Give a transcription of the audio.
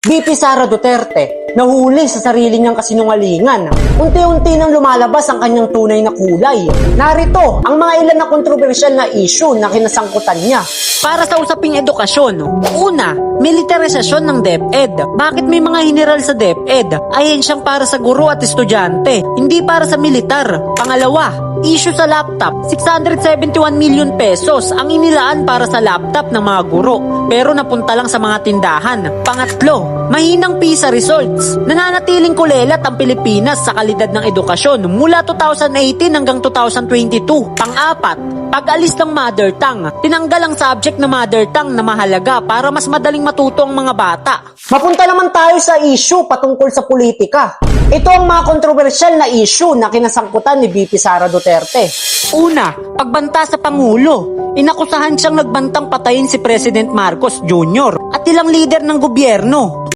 VP Sara Duterte, nahuli sa sarili niyang kasinungalingan. Unti-unti nang lumalabas ang kanyang tunay na kulay. Narito ang mga ilan na kontrobersyal na issue na kinasangkutan niya. Para sa usaping edukasyon, una, militarisasyon ng DepEd. Bakit may mga general sa DepEd? Ahensyang para sa guro at estudyante, hindi para sa militar. Pangalawa, issue sa laptop, 671 million pesos ang inilaan para sa laptop ng mga guro, pero napunta lang sa mga tindahan. Pangatlo, mahinang PISA results. Nananatiling kulelat ang Pilipinas sa kalidad ng edukasyon mula 2018 hanggang 2022. Pang-apat, pag-alis ng mother tongue. Tinanggal ang subject na mother tongue na mahalaga para mas madaling matuto ang mga bata. Mapunta naman tayo sa issue patungkol sa politika. Ito ang mga kontrobersyal na issue na kinasangkutan ni VP Sara Duterte. Una, pagbanta sa Pangulo. Inakusahan siyang nagbantang patayin si President Marcos Jr. at ilang lider ng gobyerno.